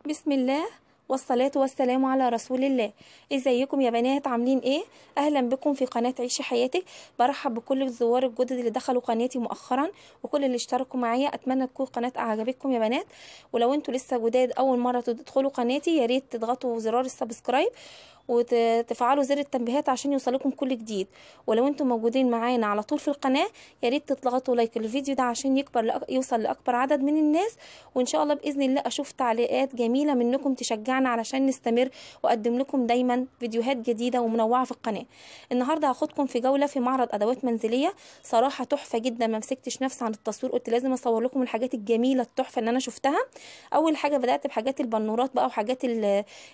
بسم الله والصلاة والسلام على رسول الله. ازيكم يا بنات، عاملين ايه؟ اهلا بكم في قناة عيشي حياتك. برحب بكل الزوار الجدد اللي دخلوا قناتي مؤخرا وكل اللي اشتركوا معايا. اتمنى تكون قناة اعجبتكم يا بنات، ولو انتوا لسه جداد اول مرة تدخلوا قناتي يا ريت تضغطوا زرار السبسكرايب وتفعلوا زر التنبيهات عشان يوصلكم كل جديد. ولو انتم موجودين معانا على طول في القناة يا ريت تضغطوا لايك الفيديو ده عشان يوصل لاكبر عدد من الناس، وان شاء الله باذن الله اشوف تعليقات جميلة منكم تشجعنا علشان نستمر واقدم لكم دايما فيديوهات جديدة ومنوعة في القناة. النهارده هاخدكم في جولة في معرض ادوات منزلية صراحة تحفة جدا. ما مسكتش نفسي عن التصوير، قلت لازم اصور لكم الحاجات الجميلة التحفة اللي انا شفتها. اول حاجة بدأت بحاجات البنورات بقى وحاجات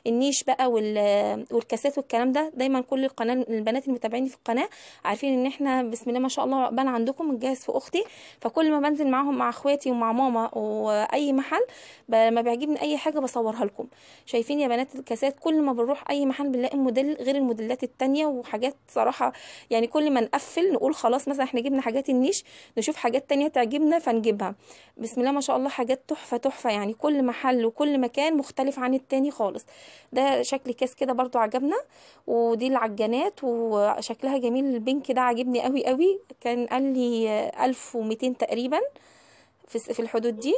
النيش بقى والكاسات والكلام ده. دايما كل البنات المتابعين في القناه عارفين ان احنا بسم الله ما شاء الله عقبال عندكم الجهاز في اختي، فكل ما بنزل معاهم مع اخواتي ومع ماما واي محل ما بيعجبني اي حاجه بصورها لكم. شايفين يا بنات الكاسات، كل ما بنروح اي محل بنلاقي موديل غير الموديلات التانية وحاجات صراحه يعني كل ما نقفل نقول خلاص مثلا احنا جبنا حاجات النيش نشوف حاجات تانية تعجبنا فنجيبها. بسم الله ما شاء الله حاجات تحفه تحفه، يعني كل محل وكل مكان مختلف عن التاني خالص. ده شكل كاس كده برضو عجبنا، ودي العجانات وشكلها جميل. البينك ده عجبني قوي قوي، كان قال لي 1200 تقريبا في الحدود دي.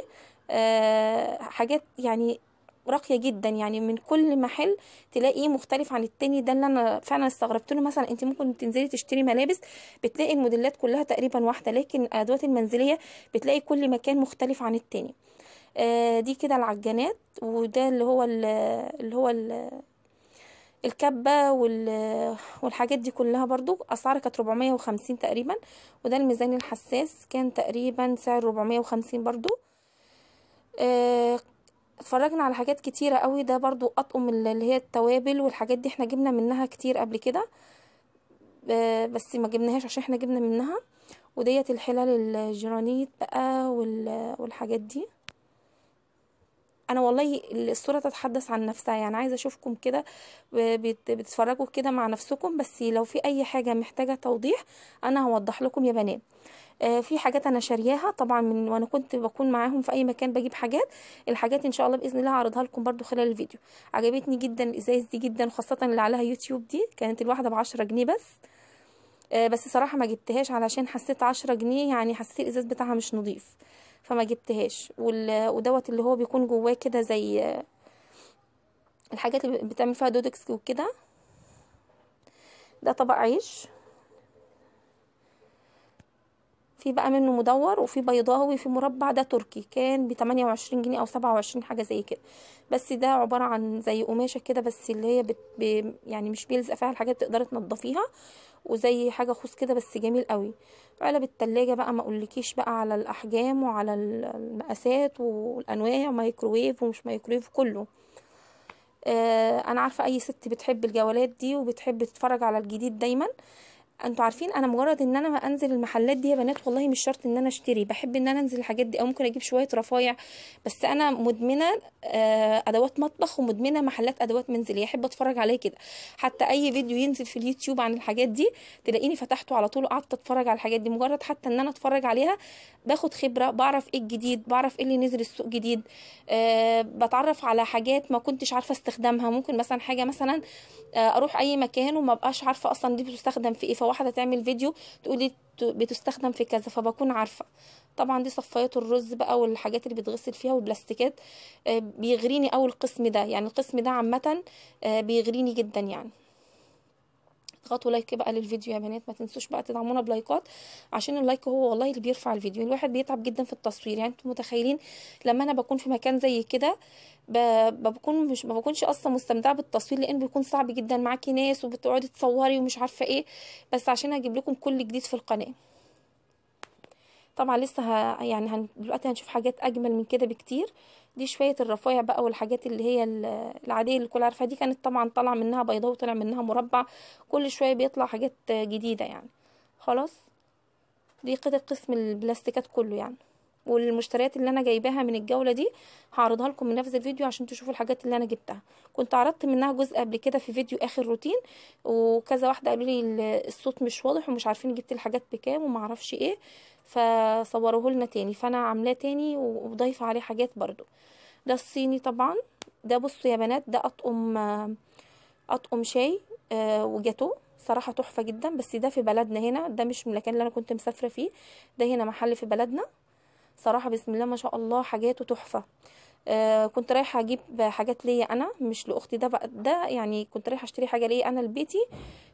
حاجات يعني راقيه جدا، يعني من كل محل تلاقيه مختلف عن التاني. ده اللي انا فعلا استغربت له. مثلا انت ممكن تنزلي تشتري ملابس بتلاقي الموديلات كلها تقريبا واحده، لكن الادوات المنزليه بتلاقي كل مكان مختلف عن التاني. دي كده العجانات، وده اللي هو الكبة والحاجات دي كلها برضو اسعارها كانت 450 تقريبا. وده الميزان الحساس كان تقريبا سعر 450 برضو. اتفرجنا على حاجات كتيرة قوي. ده برضو اطقم اللي هي التوابل والحاجات دي، احنا جبنا منها كتير قبل كده بس ما جبناهاش عشان احنا جبنا منها. وديت الحلال الجرانيت بقى والحاجات دي. انا والله الصوره تتحدث عن نفسها، يعني عايزه اشوفكم كده بتتفرجوا كده مع نفسكم، بس لو في اي حاجه محتاجه توضيح انا هوضح لكم يا بنات. في حاجات انا شارياها طبعا من وانا كنت بكون معاهم في اي مكان بجيب حاجات. الحاجات ان شاء الله باذن الله هعرضها لكم برضو خلال الفيديو. عجبتني جدا الازايز دي جدا، خاصه اللي عليها يوتيوب دي، كانت الواحده ب10 جنيه بس. بس صراحه ما جبتهاش علشان حسيت 10 جنيه، يعني حسيت الازاز بتاعها مش نظيف فما جبتهاش. ودوت اللي هو بيكون جواه كده زي الحاجات اللي بتعمل فيها دودكس وكده. ده طبق عيش، في بقى منه مدور وفي بيضاوي وفي مربع. ده تركي كان ب28 جنيه او 27 حاجه زي كده. بس ده عباره عن زي قماشه كده، بس اللي هي يعني مش بيلزق فيها الحاجات، تقدري تنضفيها، وزي حاجه خوص كده بس جميل قوي. علب التلاجة بقى ما اقولكيش بقى على الاحجام وعلى المقاسات والانواع، مايكروويف ومش مايكروويف كله. انا عارفه اي ست بتحب الجولات دي وبتحب تتفرج على الجديد دايما. انتوا عارفين انا مجرد ان انا انزل المحلات دي يا بنات والله مش شرط ان انا اشتري، بحب ان انا انزل الحاجات دي او ممكن اجيب شويه رفايع. بس انا مدمنه ادوات مطبخ ومدمنه محلات ادوات منزليه، احب اتفرج عليه كده. حتى اي فيديو ينزل في اليوتيوب عن الحاجات دي تلاقيني فتحته على طول وقعدت اتفرج على الحاجات دي. مجرد حتى ان انا اتفرج عليها باخد خبره، بعرف ايه الجديد، بعرف ايه اللي نزل السوق جديد. بتعرف على حاجات ما كنتش عارفه استخدامها. ممكن مثلا حاجه مثلا اروح اي مكان وما بقاش عارفه اصلا دي بتستخدم في ايه، فواحده تعمل فيديو تقولي بتستخدم في كذا فبكون عارفه. طبعا دي صفايات الرز بقى والحاجات اللي بيتغسل فيها والبلاستيكات. بيغريني قوي القسم ده، يعني القسم ده عامه بيغريني جدا يعني. اضغطوا لايك بقى للفيديو يا بنات، ما تنسوش بقى تدعمونا بلايكات عشان اللايك هو والله اللي بيرفع الفيديو. الواحد بيتعب جدا في التصوير، يعني انتم متخيلين لما انا بكون في مكان زي كده ما بكونش اصلا مستمتعه بالتصوير، لان بيكون صعب جدا معاكي ناس وبتقعدي تصوري ومش عارفه ايه، بس عشان اجيب لكم كل جديد في القناه. طبعا لسه يعني دلوقتي هنشوف حاجات اجمل من كده بكتير. دي شويه الرفايع بقى والحاجات اللي هي العاديه اللي الكل عارفها. دي كانت طبعا طالعه منها بيضاء وطلع منها مربع، كل شويه بيطلع حاجات جديده يعني. خلاص دي كده قسم البلاستيكات كله يعني. والمشتريات اللي انا جايباها من الجوله دي هعرضها لكم من نفس الفيديو عشان تشوفوا الحاجات اللي انا جبتها. كنت عرضت منها جزء قبل كده في فيديو اخر روتين، وكذا واحده قالوا لي الصوت مش واضح ومش عارفين جبت الحاجات بكام وما اعرفش ايه، فصوروه لنا تاني، فانا عاملاه تاني وضايفه عليه حاجات برضو. ده الصيني طبعا. ده بصوا يا بنات، ده اطقم شاي وجاتو، صراحة تحفة جدا. بس ده في بلدنا هنا، ده مش من المكان اللي انا كنت مسافرة فيه، ده هنا محل في بلدنا. صراحة بسم الله ما شاء الله حاجاته تحفة. كنت رايحة اجيب حاجات ليا انا مش لاختي، ده بقى ده يعني كنت رايحة اشتري حاجة ليا انا لبيتي،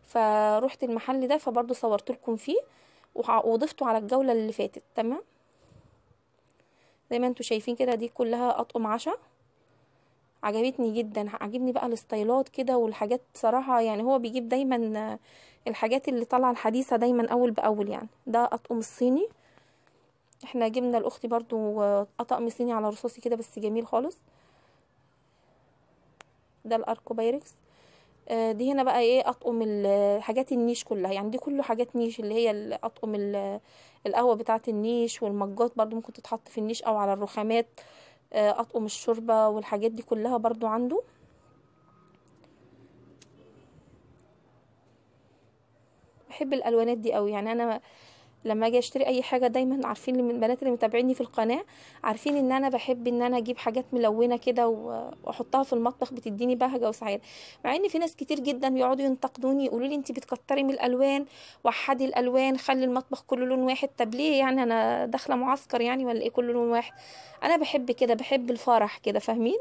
فروحت المحل ده فبرضه صورت لكم فيه وضفته على الجولة اللي فاتت. تمام، زي ما انتوا شايفين كده دي كلها اطقم عشاء، عجبتني جدا. عجبني بقى الستايلات كده والحاجات صراحة، يعني هو بيجيب دايما الحاجات اللي طالعة الحديثة دايما اول باول. يعني ده اطقم الصيني، احنا جبنا لاختي برضو طقم صيني على رصاصي كده بس جميل خالص. ده الاركو بايركس. دي هنا بقى ايه اطقم حاجات النيش كلها، يعني دي كله حاجات نيش، اللي هي اطقم القهوة بتاعة النيش، والمجات برضو ممكن تتحط في النيش او على الرخامات. اطقم الشوربة والحاجات دي كلها برضو عنده. بحب الالوانات دي قوي، يعني انا لما اجي اشتري اي حاجه دايما عارفين من البنات اللي متابعيني في القناه عارفين ان انا بحب ان انا اجيب حاجات ملونه كده واحطها في المطبخ، بتديني بهجه وسعاده. مع ان في ناس كتير جدا بيقعدوا ينتقدوني يقولوا لي انت بتكتري من الالوان، وحدي الالوان، خلي المطبخ كله لون واحد. طب ليه يعني انا داخله معسكر يعني ولا ايه كله لون واحد؟ انا بحب كده، بحب الفرح كده، فاهمين؟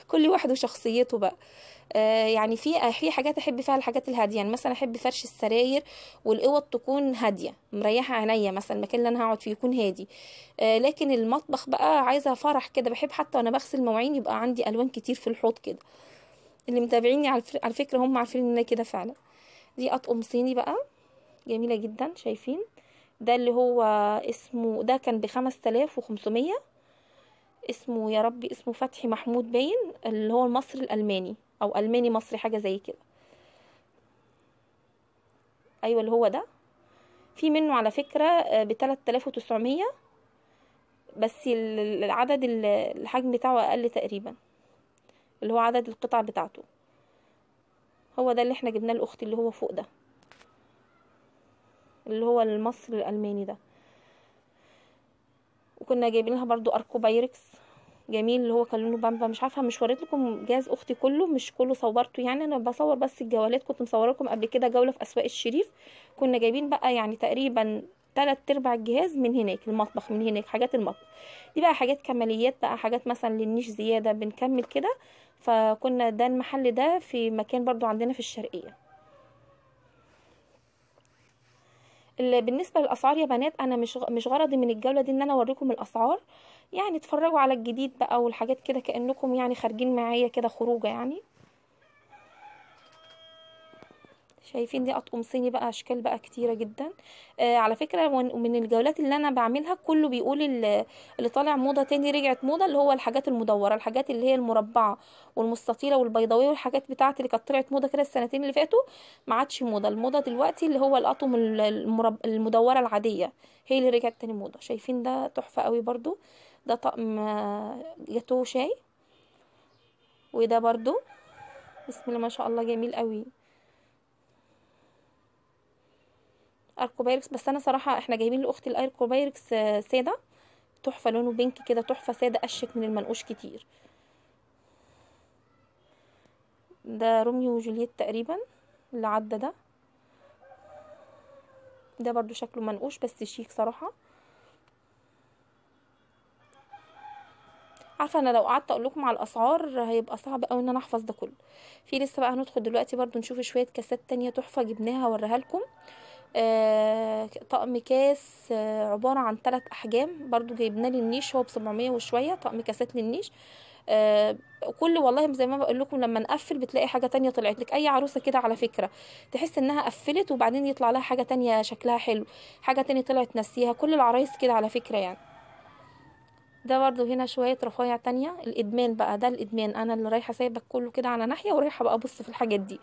كل واحد وشخصيته بقى. يعني في حاجات احب فيها الحاجات الهاديه، يعني مثلا احب فرش السراير والاوض تكون هاديه مريحه عينيا، مثلا المكان اللي انا هقعد فيه يكون هادي. لكن المطبخ بقى عايزه فرح كده، بحب حتى وانا بغسل مواعين يبقى عندي الوان كتير في الحوض كده. اللي متابعيني على فكره هم عارفين ان انا كده فعلا. دي اطقم صيني بقى جميله جدا، شايفين؟ ده اللي هو اسمه، ده كان ب5500، اسمه يا ربي اسمه فتحي محمود باين، اللي هو المصري الألماني أو ألماني مصري حاجة زي كده. أيوة اللي هو ده. في منه على فكرة ب3900، بس العدد الحجم بتاعه أقل تقريبا، اللي هو عدد القطع بتاعته. هو ده اللي احنا جبناه لأختي، اللي هو فوق ده، اللي هو المصري الألماني ده. وكنا جايبين لها برضو أركو بايركس جميل، اللي هو كان لونه بامبا. مش عارفه، مش وريت لكم جهاز اختي كله، مش كله صورته، يعني انا بصور بس الجولات. كنت مصوره لكم قبل كده جوله في اسواق الشريف، كنا جايبين بقى يعني تقريبا 3/4 الجهاز من هناك، المطبخ من هناك، حاجات المطبخ دي بقى حاجات كماليات بقى، حاجات مثلا للنيش زياده بنكمل كده. فكنا ده المحل ده في مكان برضو عندنا في الشرقيه. بالنسبه للاسعار يا بنات، انا مش غرضي من الجوله دي ان انا اوريكم الاسعار، يعني اتفرجوا على الجديد بقى والحاجات كده كانكم يعني خارجين معايا كده خروجه يعني. شايفين دي اطقم صيني بقى، اشكال بقى كتيره جدا. على فكره من الجولات اللي انا بعملها كله بيقول اللي طالع موضه تاني، رجعت موضه، اللي هو الحاجات المدوره، الحاجات اللي هي المربعه والمستطيله والبيضاويه، والحاجات بتاعه اللي كانت طلعت موضه كده السنتين اللي فاتوا ما عادش موضه. الموضه دلوقتي اللي هو الاطقم المدوره العاديه هي اللي رجعت تاني موضه. شايفين ده تحفه قوي برضو. ده طقم جاتو شاي. وده برضو بسم الله ما شاء الله جميل قوي، اركوبايركس. بس انا صراحه احنا جايبين لاختي الاركوبايركس ساده، تحفه، لونه بينك كده، تحفه ساده اشيك من المنقوش كتير. ده روميو وجولييت تقريبا اللي عدى ده. ده برضو شكله منقوش بس شيك صراحه. عارفه انا لو قعدت اقول لكم على الاسعار هيبقى صعب قوي ان انا احفظ ده كله. في لسه بقى هندخل دلوقتي برضو نشوف شويه كاسات تانية تحفه جبناها اوريها لكم. طقم كاس عبارة عن 3 أحجام، برضو جايبناه للنيش، هو ب700 وشوية، طقم كاسات للنيش. كل والله زي ما بقول لكم لما نقفل بتلاقي حاجة تانية طلعت لك. أي عروسة كده على فكرة تحس إنها قفلت وبعدين يطلع لها حاجة تانية شكلها حلو، حاجة تانية طلعت نسيها. كل العرايس كده على فكرة يعني. ده برضو هنا شوية رفايع تانية. الإدمان بقى، ده الإدمان، أنا اللي رايحة سايبك كله كده على ناحية ورايحة بقى أبص في الحاجات دي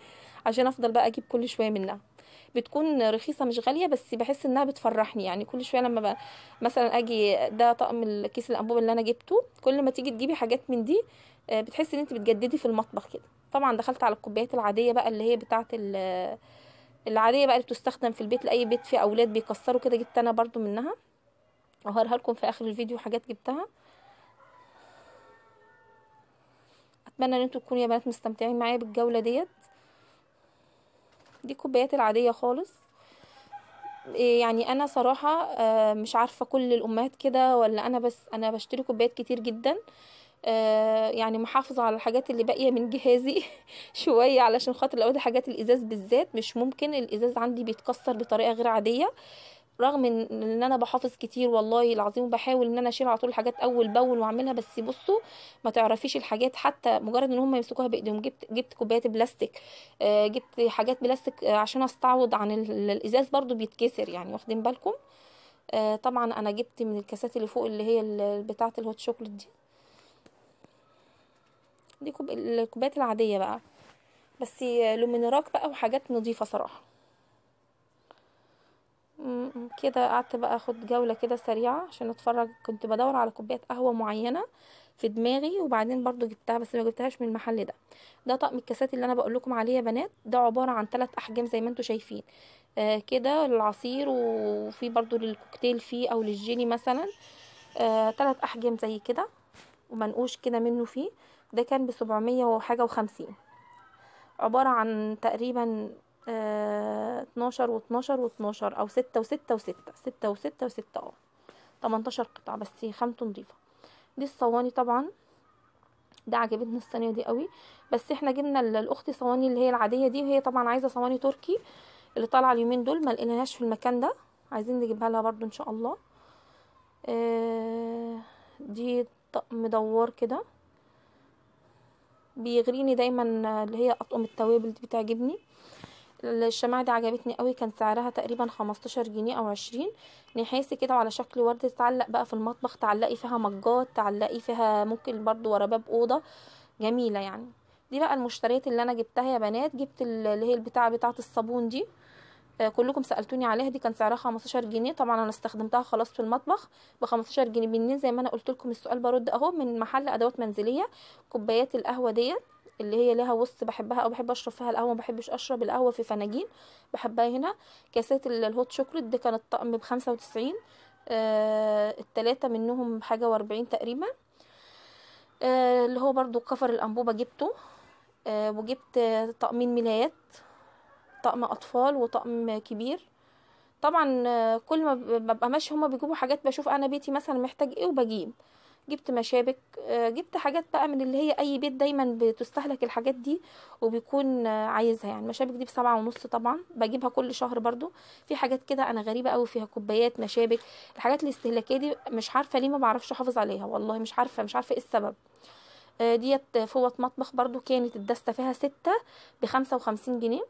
عشان أفضل بقى أجيب كل شوية منها. بتكون رخيصة مش غالية، بس بحس إنها بتفرحني يعني. كل شوية لما بقى مثلا أجي، ده طقم الكيس الأنبوب اللي أنا جبته، كل ما تيجي تجيبي حاجات من دي بتحسي إن أنت بتجددي في المطبخ كده. طبعا دخلت على الكوبايات العادية بقى، اللي هي بتاعة العادية بقى اللي بتستخدم في البيت لأي بيت فيه أولاد بيكسروا كده، جبت أنا برضو منها، وهوريها لكم في آخر الفيديو حاجات جبتها. اتمنى ان انتوا تكونوا يا بنات مستمتعين معايا بالجوله ديت. دي الكوبايات العاديه خالص. يعني انا صراحه مش عارفه كل الامهات كده ولا انا بس، انا بشتري كوبايات كتير جدا. يعني محافظه على الحاجات اللي باقيه من جهازي شويه، علشان خاطر لو حاجات الازاز بالذات مش ممكن، الازاز عندي بيتكسر بطريقه غير عاديه، رغم ان انا بحافظ كتير والله العظيم، وبحاول ان انا اشيل على طول الحاجات اول باول واعملها. بس بصوا ما تعرفيش الحاجات حتى مجرد ان هم يمسكوها بايديهم. جبت كوبايات بلاستيك، جبت حاجات بلاستيك عشان استعوض عن الازاز برضو بيتكسر، يعني واخدين بالكم. طبعا انا جبت من الكاسات اللي فوق اللي هي بتاعه الهوت شوكليت دي الكوبايات العاديه بقى، بس لومينراك بقى وحاجات نظيفه صراحه. كده قعدت بقى اخد جولة كده سريعة عشان اتفرج، كنت بدور على كوباية قهوة معينة في دماغي، وبعدين برضو جبتها بس ما جبتهاش من المحل ده. ده طقم الكاسات اللي انا بقول لكم عليه يا بنات. ده عبارة عن 3 احجام زي ما انتم شايفين، كده للعصير، وفي برضو للكوكتيل فيه او للجيلي مثلا. 3 احجام زي كده ومنقوش كده منه فيه. ده كان ب700 وحاجة و50، عبارة عن تقريبا 12 و12 و12 او 6 و6 و6 6 و6 و6 18 قطعة، بس خامته نضيفة. دي الصواني طبعا، ده عجبتني الصينية دي قوي، بس احنا جبنا لاختي صواني اللي هي العادية دي، وهي طبعا عايزة صواني تركي اللي طالعة اليومين دول، ما لقيناهاش في المكان ده، عايزين نجيبها لها برضو ان شاء الله. دي طقم دوار كده بيغريني دايما، اللي هي اطقم التوابل دي بتعجبني. الشماعة دي عجبتني قوي، كان سعرها تقريبا 15 جنيه او 20، نحاسي كده وعلى شكل ورد، تتعلق بقى في المطبخ، تعلقي فيها مجات، تعلقي فيها ممكن برضو ورا باب اوضه، جميله يعني. دي بقى المشتريات اللي انا جبتها يا بنات. جبت اللي هي بتاعه الصابون دي، كلكم سالتوني عليها، دي كان سعرها 15 جنيه. طبعا انا استخدمتها خلاص في المطبخ ب 15 جنيه. بالنسبه زي ما انا قلت لكم السؤال برد اهو، من محل ادوات منزليه. كوبايات القهوه ديت اللي هي لها وسط بحبها، او بحب اشرب فيها القهوه، ما بحبش اشرب القهوه في فناجين، بحبها هنا. كاسات الهوت شوكليت دي كانت طقم ب95، التلاتة منهم بحاجه و40 تقريبا. اللي هو برضو كفر الانبوبه جبته. وجبت طقمين ملايات، طقم اطفال وطقم كبير. طبعا كل ما ببقى ماشيه هما بيجيبوا حاجات، بشوف انا بيتي مثلا محتاج ايه وبجيب. جبت مشابك، جبت حاجات بقى من اللي هي اي بيت دايما بتستهلك الحاجات دي وبيكون عايزها. يعني المشابك دي ب7.5، طبعا بجيبها كل شهر برضو. في حاجات كده انا غريبه قوي فيها، كوبايات، مشابك، الحاجات الاستهلاكيه دي مش عارفه ليه ما بعرفش احافظ عليها، والله مش عارفه ايه السبب. ديت فوط مطبخ برضو، كانت الدستة فيها 6 ب55 جنيه.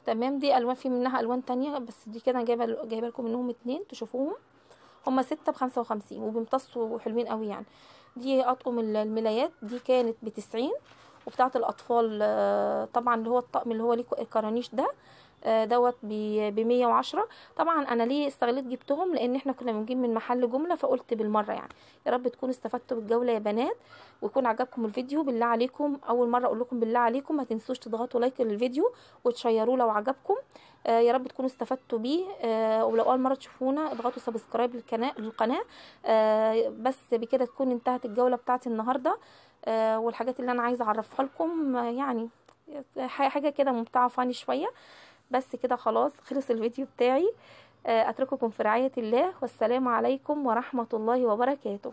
تمام. دي الوان، في منها الوان تانية، بس دي كده جايبه لكم منهم 2 تشوفوهم. هما 6 ب55 وبيمتصوا حلوين قوي يعني. دي اطقم الملايات، دي كانت ب90. وبتاعه الاطفال طبعا اللي هو الطقم اللي هو ليه الكرانيش ده، دوت ب110. طبعا انا ليه استغليت جبتهم، لان احنا كنا بنجيب من محل جمله، فقلت بالمره يعني. يا رب تكونوا استفدتوا بالجوله يا بنات، ويكون عجبكم الفيديو. بالله عليكم اول مره اقول لكم بالله عليكم ما تنسوش تضغطوا لايك للفيديو وتشيروه لو عجبكم. يا رب تكونوا استفدتوا بيه. ولو اول مره تشوفونا اضغطوا سبسكرايب للقناه. بس بكده تكون انتهت الجوله بتاعتي النهارده، والحاجات اللي انا عايزه اعرفها لكم يعني حاجه كده ممتعه فاني شويه. بس كده خلاص خلص الفيديو بتاعي. اترككم في رعايه الله، والسلام عليكم ورحمه الله وبركاته.